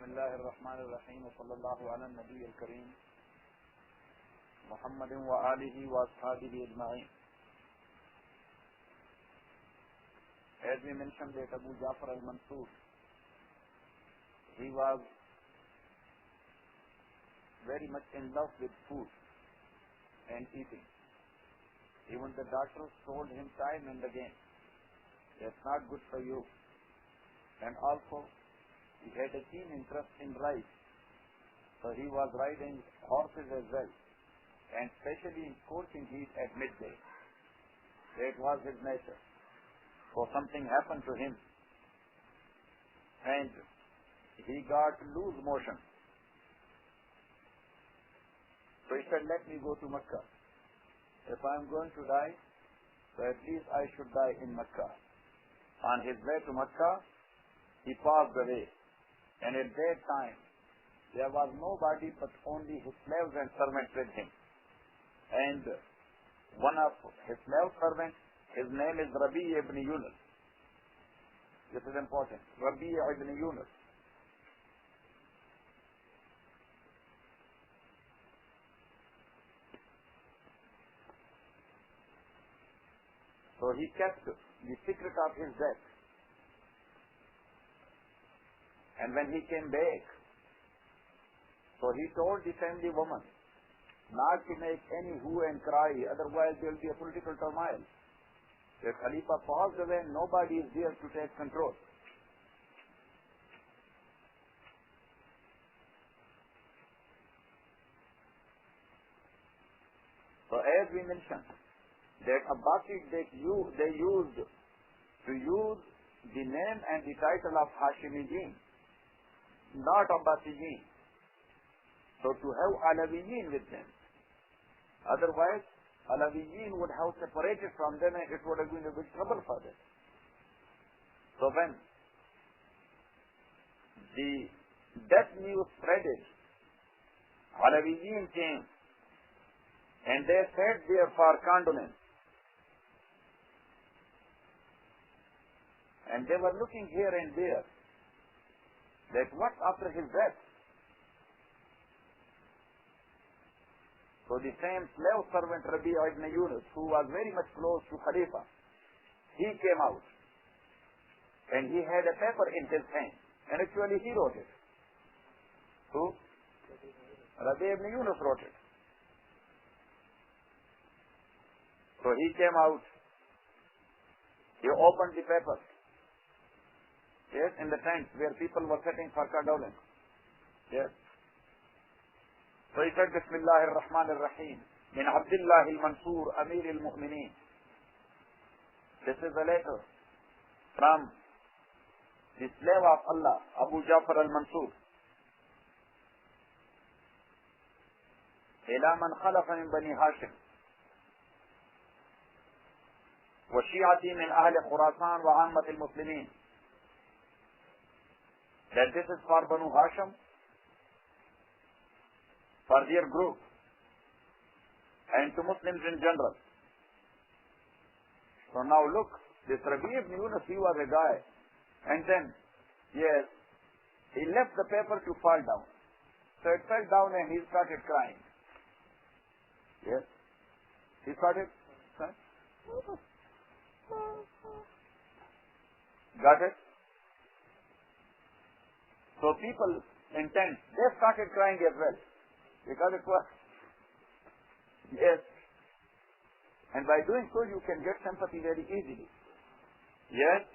الله الرحمن الرحيم وصلى الله على النبي الكريم محمد وآله وأصحابه أجمعين. As we mentioned that Abu Ja'far al-Mansur, he was very much in love with food and eating. Even the doctors told him time and again, that's not good for you. And also, he had a keen interest in rice, so he was riding horses as well, and especially in scorching heat at midday. That was his nature. So something happened to him, and he got loose motion. So he said, let me go to Mecca. If I am going to die, so at least I should die in Mecca. On his way to Mecca, he passed away. And at that time, there was nobody but only his slaves and servants with him. And one of his slave servants, his name is Rabi' ibn Yunus. This is important. Rabi' ibn Yunus. So he kept the secret of his death. And when he came back, so he told the family woman not to make any hue and cry, otherwise there will be a political turmoil. The Khalifa passed away and nobody is there to take control. So as we mentioned, that Abbasid they used to use the name and the title of Hashimiyyin, not Abbasiyin. So to have Alawiyin with them. Otherwise, Alawiyin would have separated from them and it would have been a big trouble for them. So when the death news spreaded, Alawiyin came and they sat there for condolence. And they were looking here and there that what after his death? So the same slave servant Rabi' ibn Yunus, who was very much close to Khalifa, he came out and he had a paper in his hand, and actually he wrote it. Who? Rabi' ibn Yunus wrote it. So he came out, he opened the paper. Yes, in the tent where people were sitting for condolence. Yes. So he said, Bismillah ar-Rahman ar-Rahim, min Abdullah al-Mansur, Amir al-Mu'mineen. This is a letter from the slave of Allah, Abu Ja'far al-Mansur. إلى من خلف من بني هاشم وشيعتي من أهل خراسان وعامة المسلمين. That this is for Banu Hashim, for their group, and to Muslims in general. So now look, this Rabi' ibn Yunus, he was a guy, and then, yes, he left the paper to fall down. So it fell down and he started crying. Yes, he started crying. Got it? So people in tents, they started crying as well. Because it was, yes. And by doing so, you can get sympathy very easily. Yes.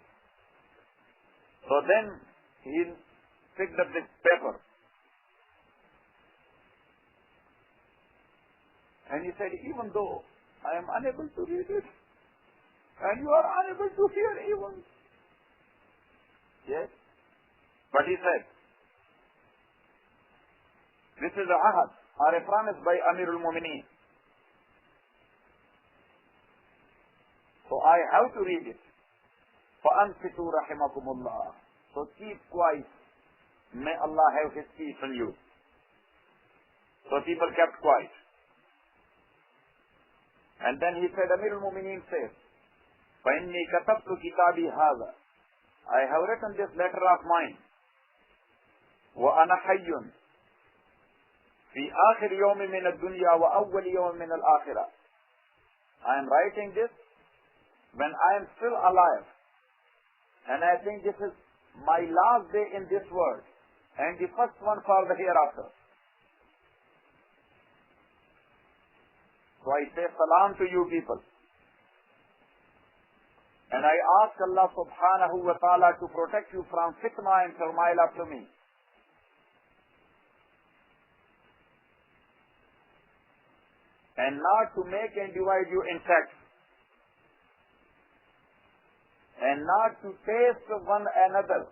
So then, he picked up this paper. And he said, even though I am unable to read it, and you are unable to hear even. Yes. But he said, this is a ahad, or a promise by Amirul Mu'mineen. So I have to read it. فَأَنْفِتُوا رَحِمَكُمُ اللَّهِ. So keep quiet. May Allah have His peace on you. So people kept quiet. And then he said, Amirul Mu'mineen says, فَإِنِّي كَتَبْتُ كِتَابِي هَذَا. I have written this letter of mine. وأنا حي في آخر يوم من الدنيا وأول يوم من الآخرة. I am writing this when I am still alive, and I think this is my last day in this world and the first one for the hereafter. So I say salam to you people, and I ask Allah subhanahu wa ta'ala to protect you from fitna and turmoil after me. And not to make and divide you in sects, and not to taste one another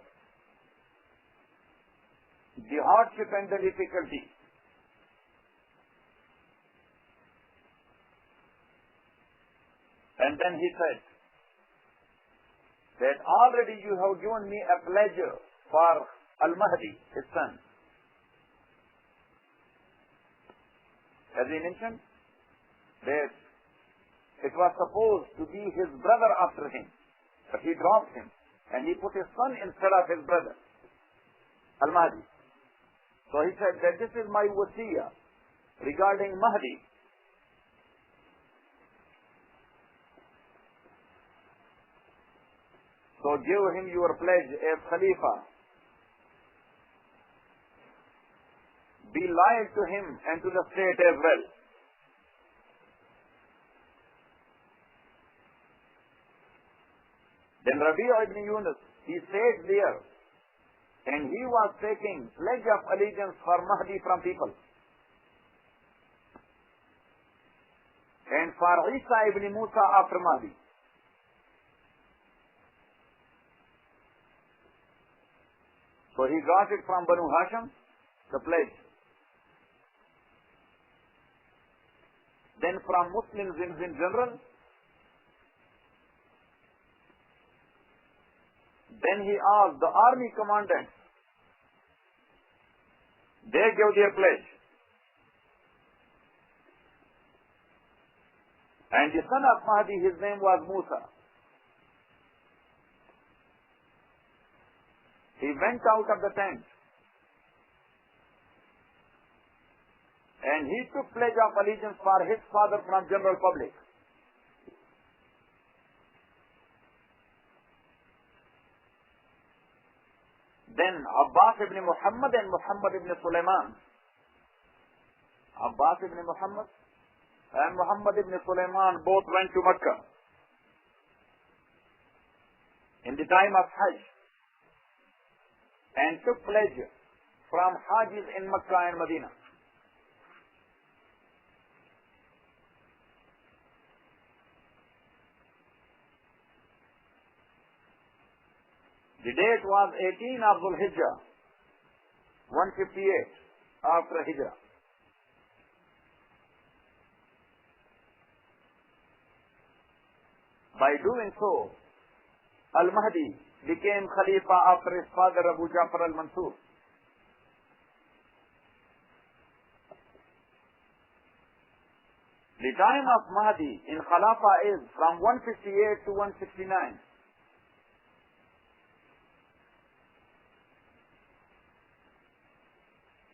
the hardship and the difficulty. And then he said that already you have given me a pleasure for Al-Mahdi, his son. As he mentioned, that it was supposed to be his brother after him, but he dropped him and he put his son instead of his brother, Al-Mahdi. So he said that this is my wasiyah regarding Mahdi. So give him your pledge as Khalifa. Be loyal to him and to the state as well. Then Rabi' ibn Yunus, he stayed there, and he was taking pledge of allegiance for Mahdi from people. And for Isa ibn Musa after Mahdi. So he got it from Banu Hashim, the pledge. Then from Muslims in general. Then he asked the army commandants. They gave their pledge. And the son of Mahdi, his name was Musa. He went out of the tent and he took pledge of allegiance for his father from general public. Then Abbas ibn Muhammad and Muhammad ibn Sulaiman. Abbas ibn Muhammad and Muhammad ibn Sulaiman both went to Mecca in the time of Hajj and took pledge from Hajjis in Mecca and Medina. The date was 18 of Dhul Hijjah, 158 after Hijrah. By doing so, Al-Mahdi became Khalifa after his father Abu Ja'far al-Mansur. The time of Mahdi in Khalifa is from 158 to 169.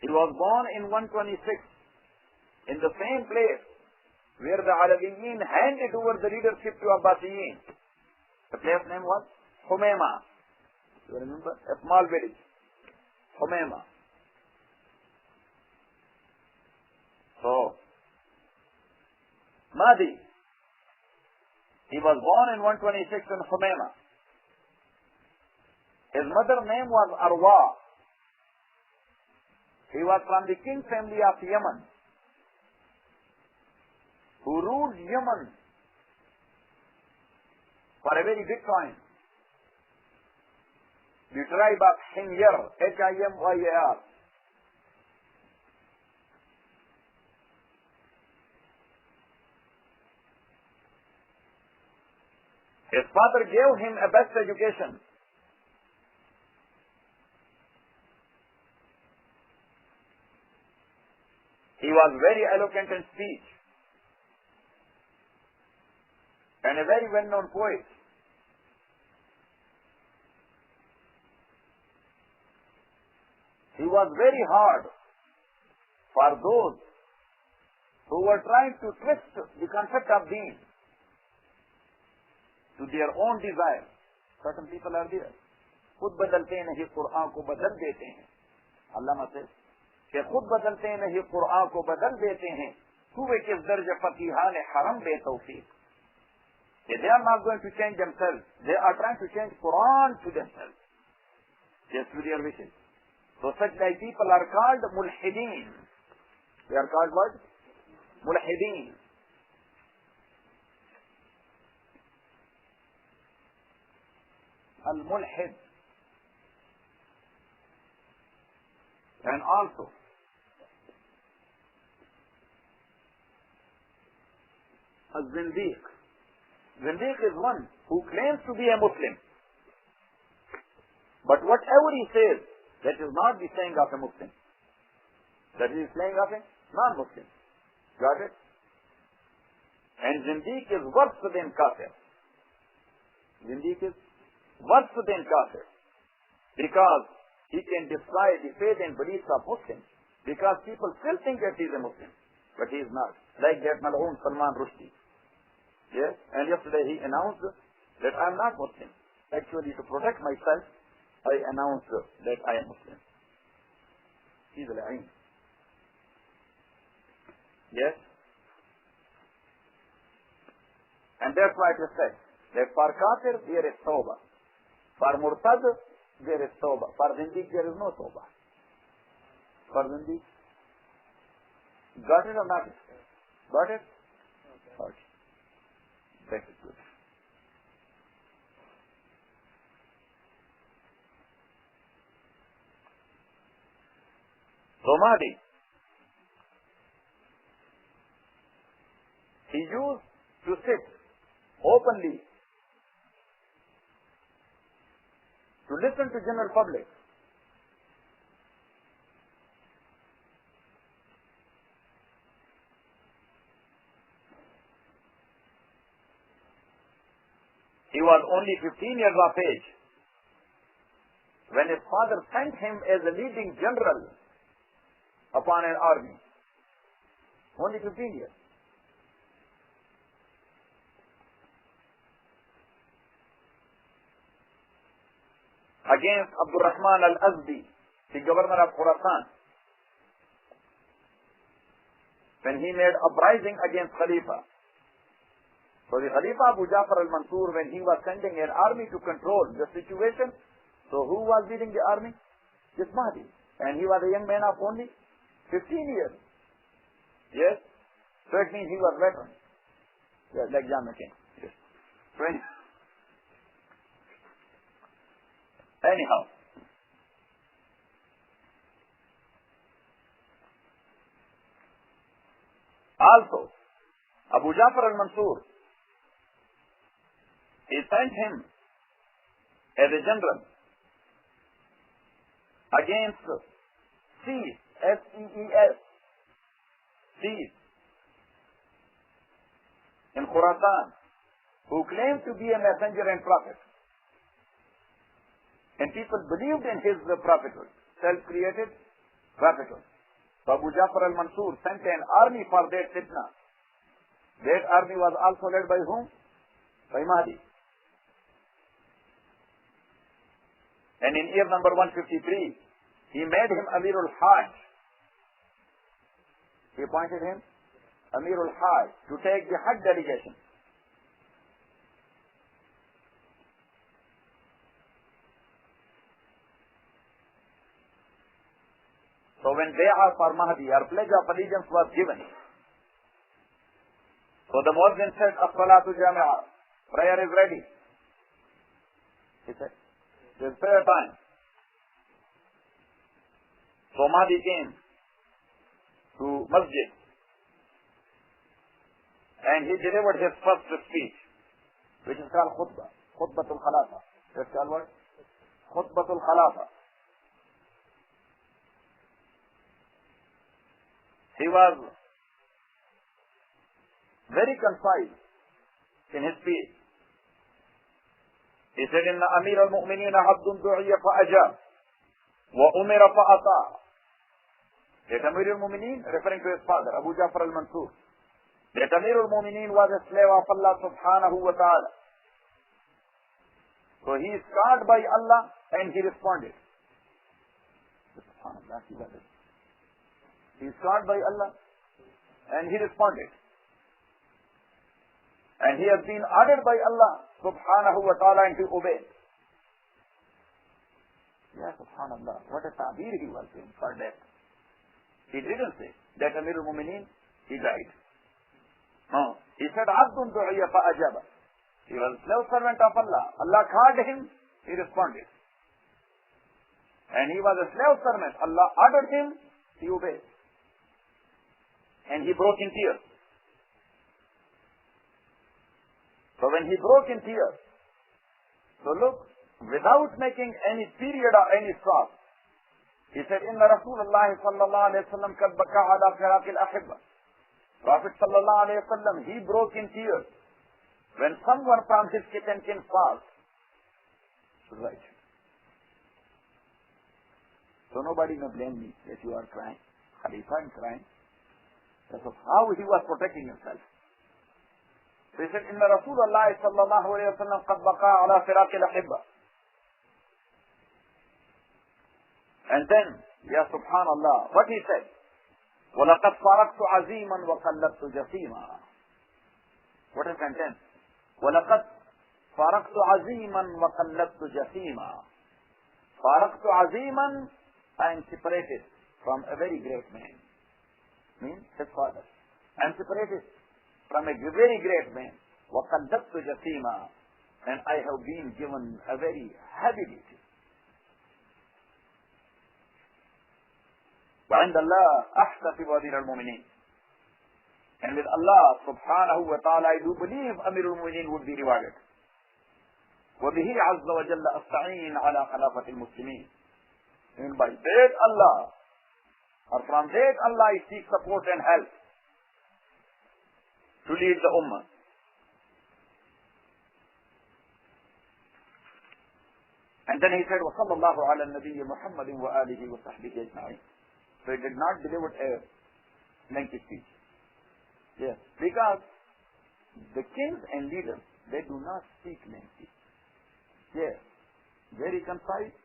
He was born in 126 in the same place where the Alawiyin handed over the leadership to Abbasiyin. The place name was Humayma. You remember? A small village. Humayma. So, Madi, he was born in 126 in Humayma. His mother's name was Arwa. He was from the king family of Yemen, who ruled Yemen for a very big time. The tribe of Himyar, Himyar. His father gave him a best education. He was very eloquent in speech and a very well-known poet. he was very hard for those who were trying to twist the concept of deen to their own desire. Certain people are there. खुद बदलते नहीं कुरान को बदल देते हैं. अल्लामा से कि खुद बदलते नहीं कुरान को बदल देते हैं. हुए किस दर्ज फकीहान हरम बे तौफीक. They are not going to change themselves. They are trying to change Quran to themselves. Just to their wishes. So such like people are called mulhideen. They are called what? Mulhideen. Al-mulhid. And also al-zindiq. Zindiq is one who claims to be a Muslim. But whatever he says, that is not the saying of a Muslim. That is the saying of a non-Muslim. Got it? And Zindiq is worse than Kafir. Zindiq is worse than Kafir. Because he can destroy the faith and beliefs of Muslims. Because people still think that he is a Muslim. But he is not. Like that Mal'oon Salman Rushdie. Yes? And yesterday he announced that I am not Muslim. Actually, to protect myself, I announced that I am Muslim. He is al-Ain. Yes? And that's why it is said that for Kafir there is Tawbah. For Murtad there is Tawbah. For Zindiq there is no Tawbah. For Zindiq. Got it or not? Got it? Okay. That is good. So Madi, he used to sit openly to listen to general public. He was only 15 years of age when his father sent him as a leading general upon an army. Only 15 years. Against Abdul Rahman al-Azdi, the governor of Khurasan, when he made uprising against Khalifa. So the Khalifa Abu Ja'far al-Mansur, when he was sending an army to control the situation, so who was leading the army? This Mahdi. And he was a young man of only 15 years. Yes? So it means he was veteran. Yes, like John McCain. Yes. Anyhow. Also, Abu Ja'far al-Mansur, he sent him as a general against Sees, S-E-E-S, Sees, in Khurasan, who claimed to be a messenger and prophet. And people believed in his prophethood, self-created prophethood. So Abu Ja'far al-Mansur sent an army for that fitna. That army was also led by whom? By Madi. And in year number 153, he made him Amirul Hajj. He appointed him Amirul Hajj to take the Hajj delegation. So when Bay'ah for Mahdi, our pledge of allegiance was given, so the Muslim said, As-salatu jami'ah, prayer is ready. He said, there's prayer time. So Mahdi came to Masjid and he delivered his first speech, which is called Khutbah, Khutbatul Khalafa. That's called what? Khutbatul Khalafa. He was very concise in his speech. He said, Inna Amir al-Mu'mineen abdun du'iyya fa'ajab. وَأُمِرَ فَأَطَاعَ. That Amir al-Mu'mineen, referring to his father, Abu Ja'far al-Mansur, that Amir al-Mu'mineen was a slave of Allah subhanahu wa ta'ala. So he is called by Allah and he responded. SubhanAllah, he is called by Allah and he responded. And he has been ordered by Allah subhanahu wa ta'ala and he obeyed. Yeah, subhanallah, what a ta'bir he was doing for death. He didn't say that Amir al-Mu'mineen, he died. No, he said, Abdun du'iya fa'ajaba. He was a slave servant of Allah. Allah called him, he responded. And he was a slave servant. Allah ordered him, he obeyed. And he broke in tears. So when he broke in tears, so look, without making any period or any stop, he said, Inna Rasulullah sallallahu alayhi wa sallam kad baka ala firaqil ahibba. Prophet sallallahu alayhi wa sallam, he broke in tears when someone from his kith and kin passed. Right. So nobody may blame me that you are crying. Khalifa is crying. That's how he was protecting himself. So he said, Inna Rasulullah sallallahu alayhi wa sallam qad baqa ala firaqil ahibba. And then, ya subhanallah, what he said? وَلَقَدْ فَارَقْتُ عَزِيمًا وَقَلَّبْتُ جَسِيمًا. What a sentence. وَلَقَدْ فَارَقْتُ عَزِيمًا وَقَلَّبْتُ جَسِيمًا. فَارَقْتُ عَزِيمًا, I am separated from a very great man. Means his father. I am separated from a very great man. وَقَلَّبْتُ جَسِيمًا. And I have been given a very heavy duty. وعند الله أحتسب أمير المؤمنين. And with Allah subhanahu wa ta'ala, I do believe Amir al-Mu'mineen would be rewarded. وبه عز وجل أستعين على خلافة المسلمين. And by that Allah, or from that Allah, I seek support and help to lead the Ummah. And then he said, وصلى الله على النبي محمد وآله وصحبه أجمعين. So he did not deliver a lengthy speech. Yes, because the kings and leaders, they do not speak lengthy. Yes, very concise.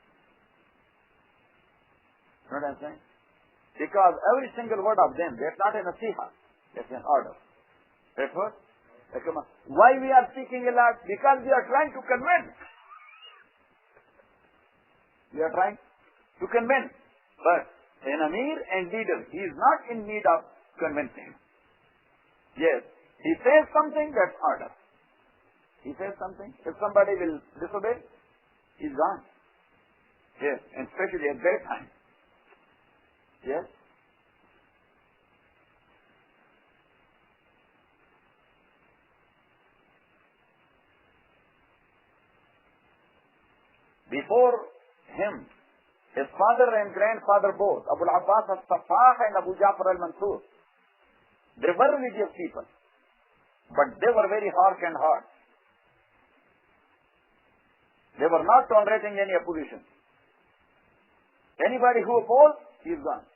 You know what I'm saying? Because every single word of them, that's not a nasiha, that's an order. That's what? Why we are speaking a lot? Because we are trying to convince. We are trying to convince. But an Amir and leader, he is not in need of convincing. Yes, he says something, that's order. He says something, if somebody will disobey, he's gone. Yes, and especially at that time. Yes. Before him, his father and grandfather both, Abu al-Abbas al-Saffah and Abu Ja'far al-Mansur, they were religious people, but they were very harsh and hard. They were not tolerating any opposition. Anybody who opposed, he is gone.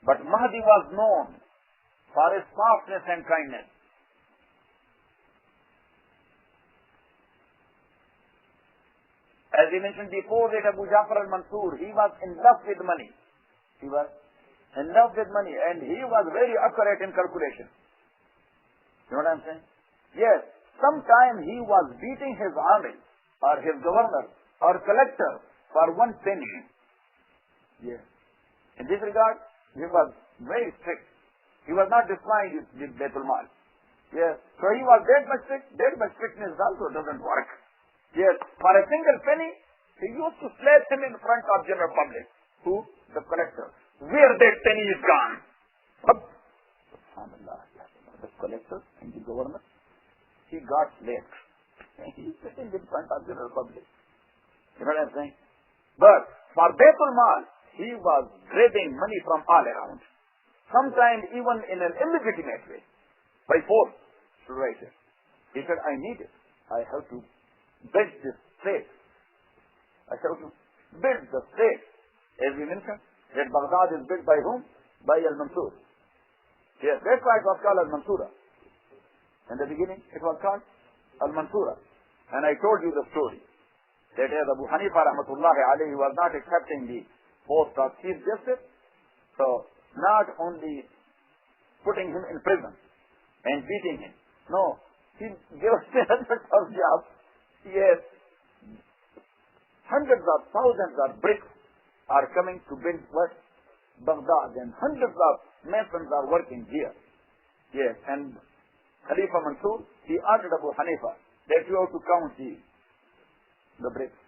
But Mahdi was known for his softness and kindness. As we mentioned before, that Abu Ja'far al-Mansur, he was in love with money. He was in love with money, and he was very accurate in calculation. You know what I'm saying? Yes, sometime he was beating his army, or his governor, or collector, for 1 penny. Yes. In this regard, he was very strict. He was not destroying his Baitul Mal. Yes. So he was that much strict. That much strictness also doesn't work. Yes, for a single penny, he used to slap him in front of general public. Who? The collector. Where that penny is gone. Subhanallah. The collector and the governor, he got slapped. And he is sitting in front of general public. You know what I'm saying? But for Baitul Mal, he was grabbing money from all around. Sometimes even in an illegitimate way. By force. Right. He said, I need it. I have to built this state. Built the state. As we mentioned, that Baghdad is built by whom? By Al-Mansur. Yes, that's why it was called Al-Mansura. In the beginning, it was called Al-Mansura. And I told you the story. That as Abu Hanifa rahmatullahi alayhi was not accepting the post of Chief Justice, so not only putting him in prison and beating him. No, he gave us another tough job. Yes, hundreds of thousands of bricks are coming to build what? Baghdad, and hundreds of masons are working here. Yes, and Khalifa Mansur, he ordered Abu Hanifa that you have to count the bricks.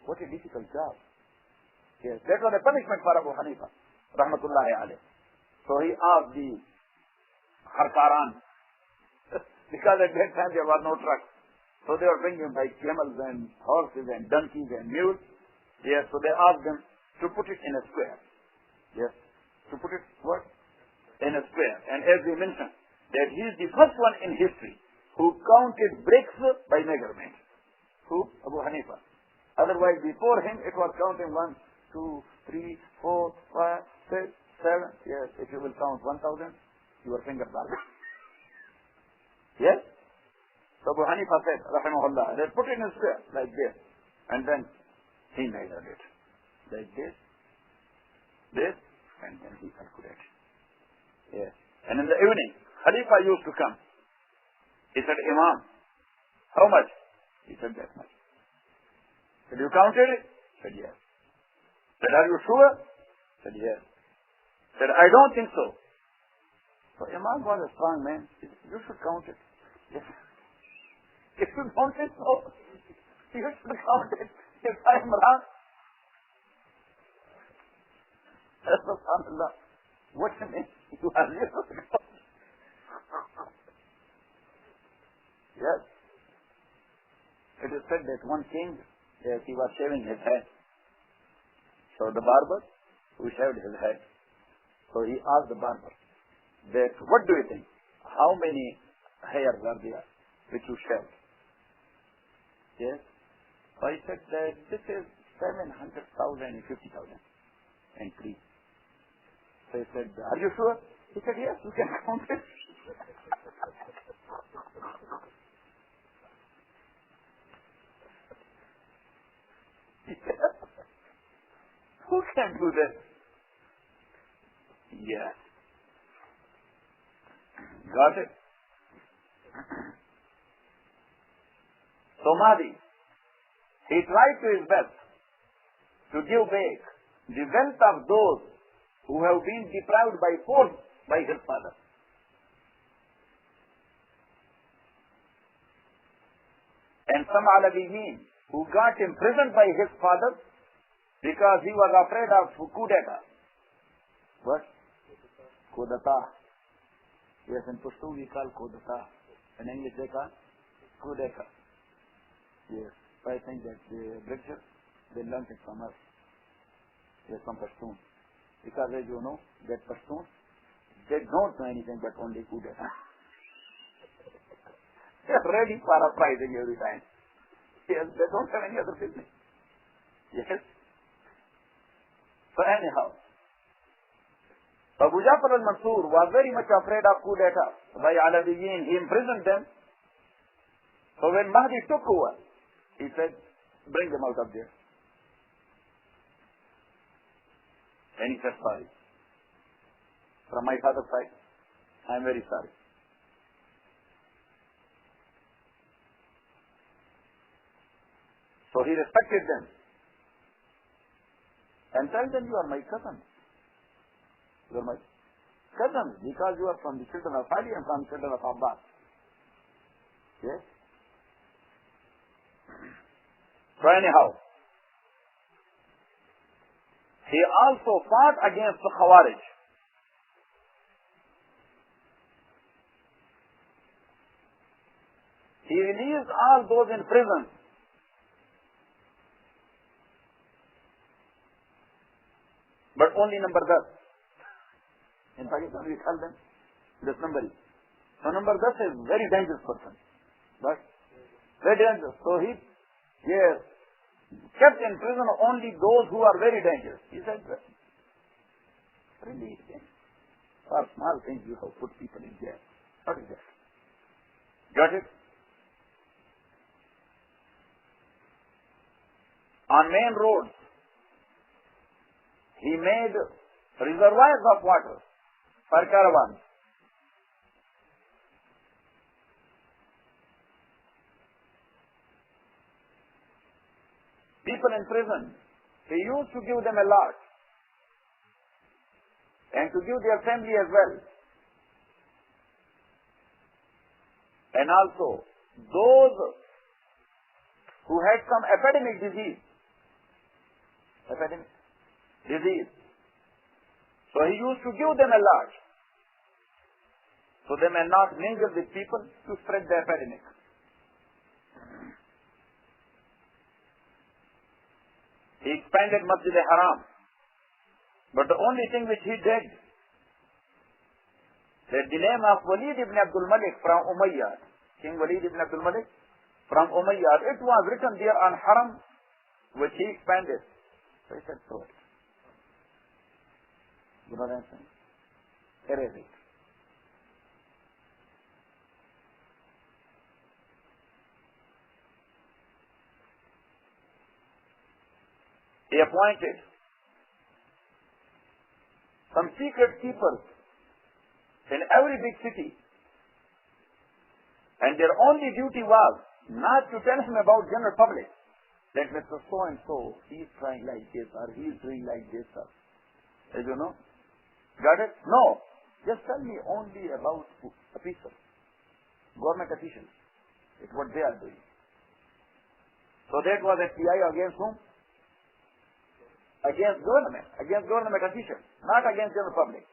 What a difficult job. Yes, that was a punishment for Abu Hanifa, rahmatullahi alayh. So he asked the Harkaran, because at that time there was no trucks. So they were bringing by camels and horses and donkeys and mules. Yes, so they asked them to put it in a square. Yes, to put it what? In a square. And as we mentioned, that he is the first one in history who counted bricks by measurement. Who? Abu Hanifa. Otherwise, before him, it was counting 1, 2, 3, 4, 5, 6, 7. Yes, if you will count 1,000, your fingers are big. Yes? So Abu Hanifa said, rahimahullah, they put it in a square like this. And then he measured it. Like this, and then he calculated. Yes. And in the evening, Khalifa used to come. He said, Imam, how much? He said, that much. Said, you counted it? Said, yes. Said, are you sure? Said, yes. Said, I don't think so. So Imam was a strong man. He said, you should count it. Yes. If you don't think so, you should count it. If I am wrong. Subhanallah. What do you mean? You are really Yes. It is said that one king, as he was shaving his head, so the barber who shaved his head, so he asked the barber that, what do you think? How many hairs are there which you shaved? Yes. So he said that this is 700,000 and 50,000 and 3. So he said, are you sure? He said, yes, you can count it. Who can do that? Yes. Got it? So Madi, he tried to his best to give back the wealth of those who have been deprived by force by his father. And some Alawiyin who got imprisoned by his father because he was afraid of coup d'etat. What? Coup d'etat. Yes, in Pashto we call coup d'etat. In English they call coup d'etat. Yes, I think that the British, they learned it from us. Yes, from Pashtoon. Because as you know, that Pashtoon, they don't know anything but only coup d'etat. They are ready for uprising every time. Yes, they don't have any other business. Yes. So anyhow, Abu Ja'far al-Mansur was very much afraid of coup d'etat by Alawiyin. He imprisoned them. So when Mahdi took over, he said, bring them out of there. And he said, sorry. From my father's side, I am very sorry. So he respected them. And tell them, you are my cousins. You are my cousins because you are from the children of Ali and from the children of Abbas. Yes? So anyhow, he also fought against the Khawarij. He released all those in prison. But only number 10. In Pakistan we call them this number. So number 10 is very dangerous person. But Very dangerous. So he kept in prison only those who are very dangerous. He said, really, for small things you have put people in jail. What is that? Got it? On main roads, he made reservoirs of water for caravans. People in prison, he used to give them a lot and to give their family as well. And also, those who had some epidemic disease, so he used to give them a lot, so they may not mingle with people to spread the epidemic. He expanded Masjid al-Haram, but the only thing which he did, that the name of Walid ibn Abdul Malik from Umayyad, King Walid ibn Abdul Malik from Umayyad, it was written there on Haram, which he expanded. So he said, throw it. You know what I'm saying? Erase it. He appointed some secret keepers in every big city, and their only duty was not to tell him about general public, that Mr. So-and-so, he is trying like this, or he is doing like this, or, as you know. Got it? No. Just tell me only about officials, government officials. It's what they are doing. So that was FBI against whom? Against government officials, not against general public.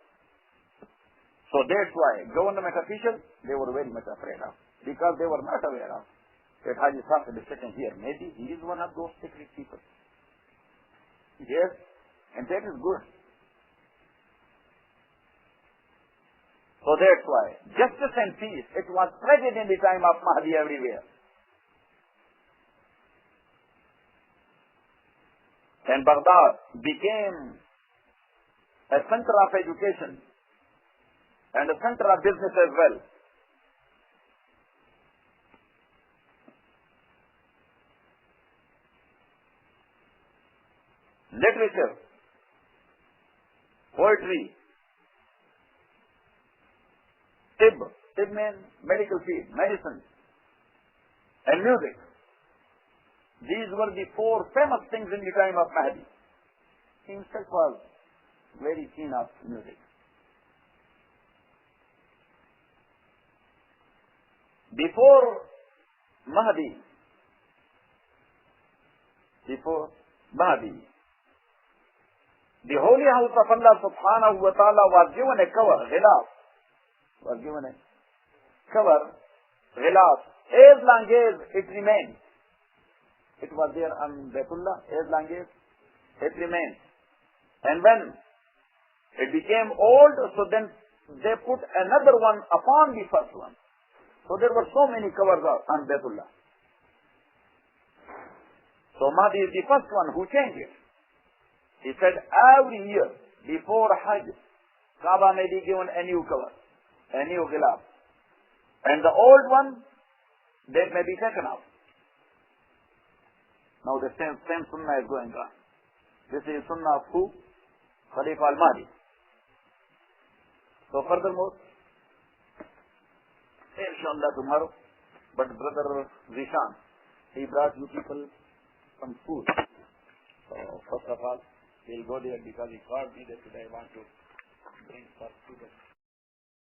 So that's why government officials, they were very much afraid of, because they were not aware of that Haji Fazl is sitting here. Maybe he is one of those secret people. Yes, and that is good. So that's why justice and peace, it was spread in the time of Madi everywhere. And Baghdad became a center of education and a center of business as well. Literature, poetry, tib means medical field, medicine, and music. These were the four famous things in the time of Mahdi. He himself was very keen of music. Before Mahdi, the Holy House of Allah subhanahu wa ta'ala was given a cover, ghilaf, as long as it remained. It was there on Baytullah, as long as it remained. And when it became old, so then they put another one upon the first one. So there were so many covers on Baytullah. So Mahdi is the first one who changed it. He said every year before Hajj, Kaaba may be given a new cover, a new ghilaf. And the old one, that may be taken out. Now the same sunnah is going on. This is sunnah of who? Khalifa al-Madi. So furthermore, inshallah tomorrow, but brother Zishan, he brought you people some food. So first of all, we'll go there because he called me that today I want to bring for students.